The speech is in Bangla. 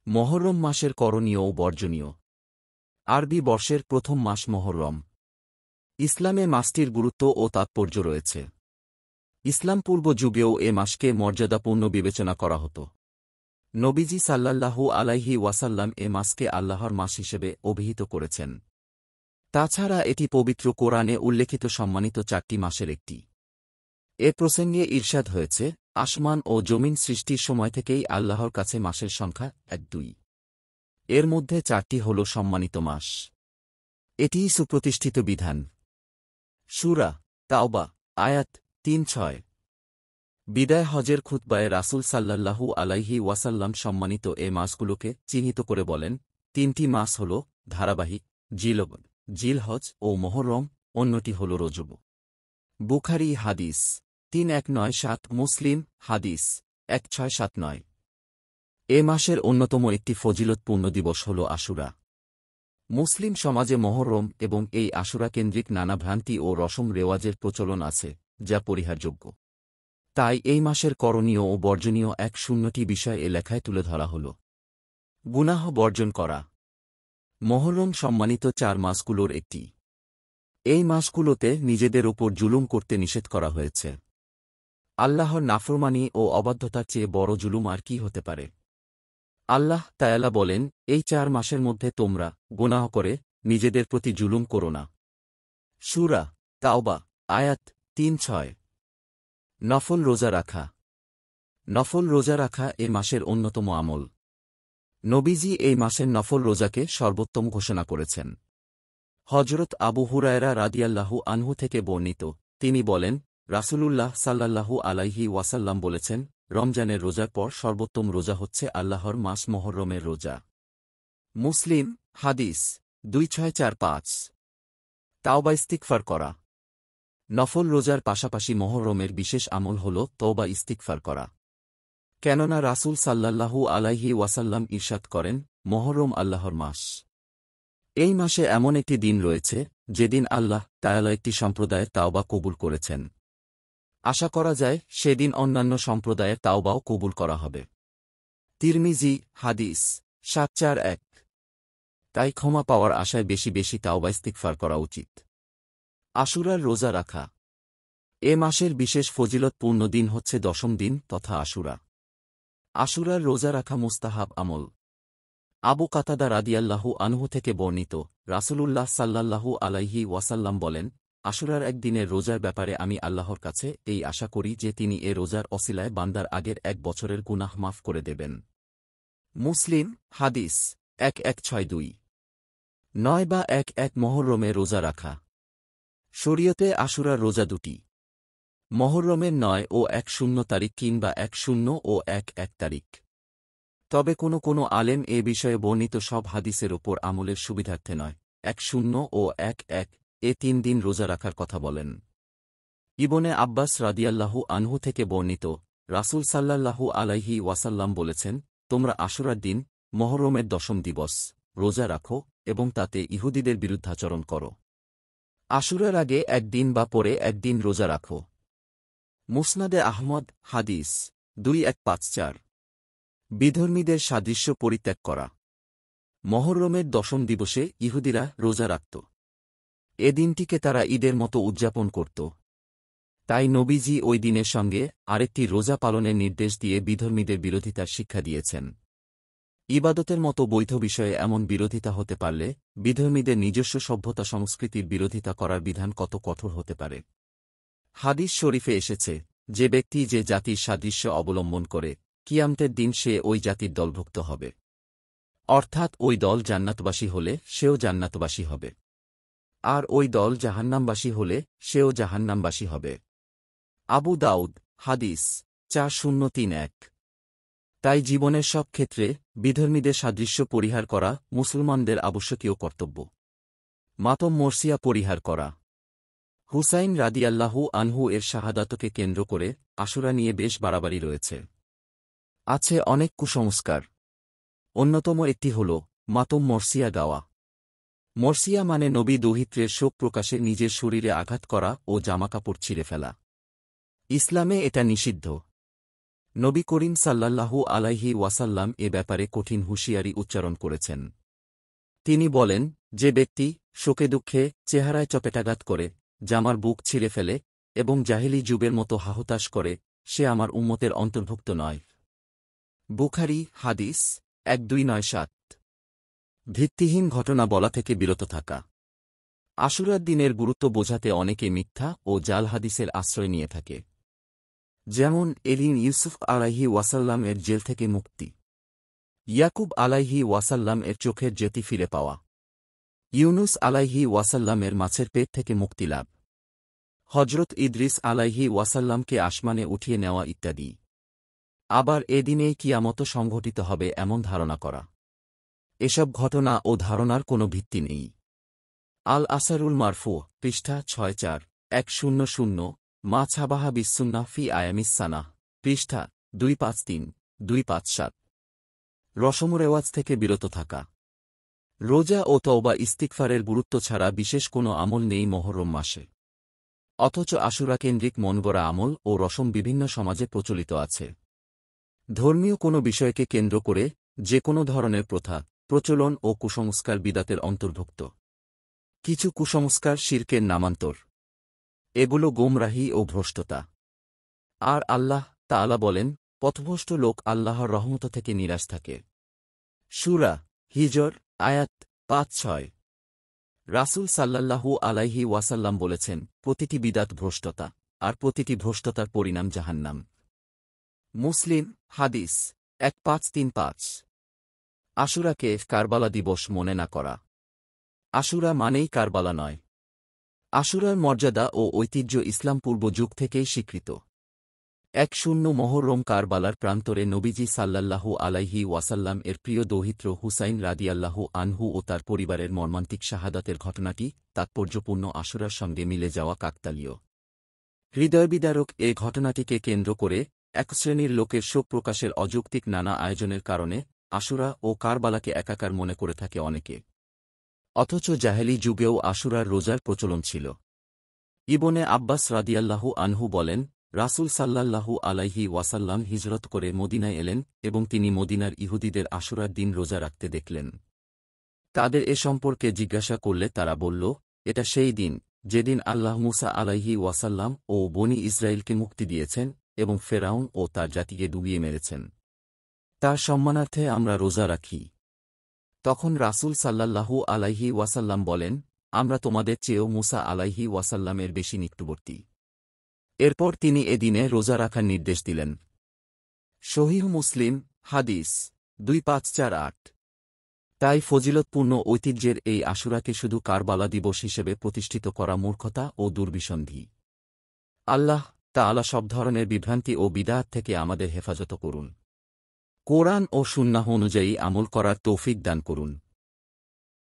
মহররম মাসের করণীয় ও বর্জনীয়। আরবি বর্ষের প্রথম মাস মহররম। ইসলামে মাসটির গুরুত্ব ও তাৎপর্য রয়েছে। ইসলাম পূর্ব যুগেও এ মাসকে মর্যাদাপূর্ণ বিবেচনা করা হতো। নবীজি সাল্লাল্লাহু আলাইহি ওয়াসাল্লাম এ মাসকে আল্লাহর মাস হিসেবে অভিহিত করেছেন। তাছাড়া এটি পবিত্র কোরআনে উল্লেখিত সম্মানিত 4টি মাসের একটি। এ প্রসঙ্গে ইরশাদ হয়েছে, আসমান ও জমিন সৃষ্টির সময় থেকেই আল্লাহর কাছে মাসের সংখ্যা 1-2। এর মধ্যে 4টি হল সম্মানিত মাস। এটিই সুপ্রতিষ্ঠিত বিধান। সূরা তাওবা আয়াত 3-6। বিদায় হজের খুতবায় রাসূল সাল্লাল্লাহু আলাইহি ওয়াসাল্লাম সম্মানিত এ মাসগুলোকে চিহ্নিত করে বলেন, 3টি মাস হল ধারাবাহিক, জিলহজ ও মুহররম, অন্যটি হল রজব। বুখারী হাদিস 3197, মুসলিম হাদিস 1679। এ মাসের অন্যতম একটি ফজিলতপূর্ণ দিবস হল আশুরা। মুসলিম সমাজে মহররম এবং এই আশুরা কেন্দ্রিক নানা ভ্রান্তি ও রসম রেওয়াজের প্রচলন আছে, যা পরিহারযোগ্য। তাই এই মাসের করণীয় ও বর্জনীয় 1-0টি বিষয় এ লেখায় তুলে ধরা হল। গুনাহ বর্জন করা। মহররম সম্মানিত 4 মাসগুলোর একটি। এই মাসগুলোতে নিজেদের ওপর জুলুম করতে নিষেধ করা হয়েছে। আল্লাহর নাফরমানি ও অবাধ্যতার চেয়ে বড় জুলুম আর কি হতে পারে। আল্লাহ তাআলা বলেন, এই 4 মাসের মধ্যে তোমরা গুনাহ করে নিজেদের প্রতি জুলুম করো না। সূরা তাওবা আয়াত 3-6। নফল রোজা রাখা। নফল রোজা রাখা এ মাসের অন্যতম আমল। নবীজি এই মাসের নফল রোজাকে সর্বোত্তম ঘোষণা করেছেন। হযরত আবু হুরায়রা রাদিয়াল্লাহু আনহু থেকে বর্ণিত, তিনি বলেন, রাসূলুল্লাহ সাল্লাল্লাহু আলাইহি ওয়াসাল্লাম বলেছেন, রমজানের রোজার পর সর্বোত্তম রোজা হচ্ছে আল্লাহর মাস মহররমের রোজা। মুসলিম হাদিস 2645। তাওবা ইস্তিগফার করা। নফল রোজার পাশাপাশি মহররমের বিশেষ আমল হল তওবা ইস্তিগফার করা। কেননা রাসূল সাল্লাল্লাহু আলাইহি ওয়াসাল্লাম ইরশাদ করেন, মহররম আল্লাহর মাস। এই মাসে এমন একটি দিন রয়েছে, যেদিন আল্লাহ তাআলা একটি সম্প্রদায়ের তাওবা কবুল করেছেন। আশা করা যায় সেদিন অন্যান্য সম্প্রদায়ের তাওবাও কবুল করা হবে। তিরমিজি হাদিস 741। তাই ক্ষমা পাওয়ার আশায় বেশি বেশি তাওবা ইস্তিগফার করা উচিত। আশুরার রোজা রাখা। এ মাসের বিশেষ ফজিলতপূর্ণ দিন হচ্ছে 10ম দিন তথা আশুরা। আশুরার রোজা রাখা মুস্তাহাব আমল। আবু কাতাদা রাদিয়াল্লাহু আনহু থেকে বর্ণিত, রাসূলুল্লাহ সাল্লাল্লাহু আলাইহি ওয়াসাল্লাম বলেন, আশুরার একদিনের রোজার ব্যাপারে আমি আল্লাহর কাছে এই আশা করি যে তিনি এ রোজার অছিলায় বান্দার আগের 1 বছরের গুনাহ মাফ করে দেবেন। মুসলিম হাদিস 1162। 9 বা 11 মহররমে রোজা রাখা। শরীয়তে আশুরার রোজা 2টি। মহররমের 9 ও 10 তারিখ কিংবা 10 ও 11 তারিখ। তবে কোনো আলেম এ বিষয়ে বর্ণিত সব হাদিসের ওপর আমলের সুবিধার্থে নয়, 10 ও 11 এ 3 দিন রোজা রাখার কথা বলেন। ইবনে আব্বাস রাদিয়াল্লাহু আনহু থেকে বর্ণিত, রাসূল সাল্লাল্লাহু আলাইহি ওয়াসাল্লাম বলেছেন, তোমরা আশুরার দিন, মহররমের 10ম দিবস, রোজা রাখো এবং তাতে ইহুদিদের বিরুদ্ধাচরণ করো। আশুরার আগে 1 দিন বা পরে 1 দিন রোজা রাখো। মুসনাদে আহমদ হাদিস 2154। বিধর্মীদের সাদৃশ্য পরিত্যাগ করা। মহররমের 10ম দিবসে ইহুদিরা রোজা রাখত। এ দিনটিকে তারা ঈদের মতো উদযাপন করত। তাই নবীজি ওই দিনের সঙ্গে আরেকটি রোজা পালনের নির্দেশ দিয়ে বিধর্মীদের বিরোধিতার শিক্ষা দিয়েছেন। ইবাদতের মতো বৈধ বিষয়ে এমন বিরোধিতা হতে পারলে বিধর্মীদের নিজস্ব সভ্যতা সংস্কৃতির বিরোধিতা করার বিধান কত কঠোর হতে পারে। হাদিস শরীফে এসেছে, যে ব্যক্তি যে জাতির সাদৃশ্য অবলম্বন করে, কিয়ামতের দিন সে ওই জাতির দলভুক্ত হবে। অর্থাৎ ওই দল জান্নাতবাসী হলে সেও জান্নাতবাসী হবে, আর ওই দল জাহান্নামবাসী হলে সেও জাহান্নামবাসী হবে। আবু দাউদ হাদিস 4031। তাই জীবনের সব ক্ষেত্রে বিধর্মীদের সাদৃশ্য পরিহার করা মুসলমানদের আবশ্যকীয় কর্তব্য। মাতম মরসিয়া পরিহার করা। হুসাইন রাদিয়াল্লাহু আনহু এর শাহাদাতকে কেন্দ্র করে আশুরা নিয়ে বেশ বাড়াবাড়ি রয়েছে। আছে অনেক কুসংস্কার। অন্যতম একটি হল মাতম মরসিয়া গাওয়া। মরসিয়া মানে নবী দৌহিত্রের শোক প্রকাশে নিজের শরীরে আঘাত করা ও জামাকাপড় ছিঁড়ে ফেলা। ইসলামে এটা নিষিদ্ধ। নবী করিম সাল্লাল্লাহু আলাইহি ওয়াসাল্লাম এ ব্যাপারে কঠিন হুঁশিয়ারি উচ্চারণ করেছেন। তিনি বলেন, যে ব্যক্তি শোকে দুঃখে চেহারায় চপেটাঘাত করে, জামার বুক ছিঁড়ে ফেলে এবং জাহেলি যুগের মতো হাহুতাশ করে, সে আমার উম্মতের অন্তর্ভুক্ত নয়। বুখারী হাদিস 1297। ভিত্তিহীন ঘটনা বলা থেকে বিরত থাকা। আশুরার দিনের গুরুত্ব বোঝাতে অনেকে মিথ্যা ও জাল হাদিসের আশ্রয় নিয়ে থাকে। যেমন এলিন ইউসুফ আলাইহি ওয়াসাল্লাম এর জেল থেকে মুক্তি, ইয়াকুব আলাইহি ওয়াসাল্লাম এর চোখের জ্যোতি ফিরে পাওয়া, ইউনুস আলাইহি ওয়াসাল্লামের মাছের পেট থেকে মুক্তি লাভ, হজরত ইদ্রিস আলাইহি ওয়াসাল্লামকে আসমানে উঠিয়ে নেওয়া ইত্যাদি। আবার এদিনেই কিয়ামত সংঘটিত হবে এমন ধারণা করা। এসব ঘটনা ও ধারণার কোনো ভিত্তি নেই। আল আসারুল মারফু পৃষ্ঠা 64-100 মা ছাবাহা বিসুন্নাহ ফি আয়ামিস সানাহ পৃষ্ঠা 253-257। রসমরেওয়াজ থেকে বিরত থাকা। রোজা ও তওবা ইস্তিগফারের গুরুত্ব ছাড়া বিশেষ কোনো আমল নেই মহরম মাসে। অথচ আশুরা কেন্দ্রিক মনগড়া আমল ও রসম বিভিন্ন সমাজে প্রচলিত আছে। ধর্মীয় কোনো বিষয়কে কেন্দ্র করে যে কোনো ধরনের প্রথা, প্রচলন ও কুসংস্কার বিদাতের অন্তর্ভুক্ত। কিছু কুসংস্কার শিরকের নামান্তর। এগুলো গোমরাহি ও ভ্রষ্টতা। আর আল্লাহ তাআলা বলেন, পথভ্রষ্ট লোক আল্লাহর রহমত থেকে নিরাশ থাকে। সূরা হিজর আয়াত 5-6। রাসূল সাল্লাল্লাহু আলাইহি ওয়াসাল্লাম বলেছেন, প্রতিটি বিদাত ভ্রষ্টতা, আর প্রতিটি ভ্রষ্টতার পরিণাম জাহান্নাম। মুসলিম হাদিস 1535। আশুরাকে কারবালা দিবস মনে না করা। আশুরা মানেই কারবালা নয়। আশুরার মর্যাদা ও ঐতিহ্য ইসলাম পূর্ব যুগ থেকেই স্বীকৃত। 10 মুহররম কারবালার প্রান্তরে নবীজি সাল্লাল্লাহু আলাইহি ওয়াসাল্লাম এর প্রিয় দৌহিত্র হুসাইন রাদিয়াল্লাহু আনহু ও তার পরিবারের মর্মান্তিক শাহাদাতের ঘটনাটি তাৎপর্যপূর্ণ। আশুরার সঙ্গে মিলে যাওয়া কাকতালীয়, হৃদয়বিদারক এ ঘটনাটিকে কেন্দ্র করে এক শ্রেণীর লোকের শোক প্রকাশের অযৌক্তিক নানা আয়োজনের কারণে আশুরা ও কারবালাকে একাকার মনে করে থাকে অনেকে। অথচ জাহেলি যুগেও আশুরার রোজার প্রচলন ছিল। ইবনে আব্বাস রাদিয়াল্লাহু আনহু বলেন, রাসূল সাল্লাল্লাহু আলাইহি ওয়াসাল্লাম হিজরত করে মদিনায় এলেন এবং তিনি মদিনার ইহুদিদের আশুরার দিন রোজা রাখতে দেখলেন। তাদের এ সম্পর্কে জিজ্ঞাসা করলে তারা বলল, এটা সেই দিন যেদিন আল্লাহ মূসা আলাইহি ওয়াসাল্লাম ও বনি ইসরাইলকে মুক্তি দিয়েছেন এবং ফেরাউন ও তার জাতিকে ডুবিয়ে মেরেছেন। তার সম্মানার্থে আমরা রোজা রাখি। তখন রাসূল সাল্লাল্লাহু আলাইহি ওয়াসাল্লাম বলেন, আমরা তোমাদের চেয়েও মূসা আলাইহি ওয়াসাল্লামের বেশি নিকটবর্তী। এরপর তিনি এদিনে রোজা রাখার নির্দেশ দিলেন। সহিহ মুসলিম হাদিস 2548। তাই ফজিলতপূর্ণ ঐতিহ্যের এই আশুরাকে শুধু কারবালা দিবস হিসেবে প্রতিষ্ঠিত করা মূর্খতা ও দুর্বিসন্ধি। আল্লাহ তাআলা সব ধরনের বিভ্রান্তি ও বিদআত থেকে আমাদের হেফাজত করুন। কোরআন ও সুন্নাহ অনুযায়ী আমল করার তৌফিক দান করুন।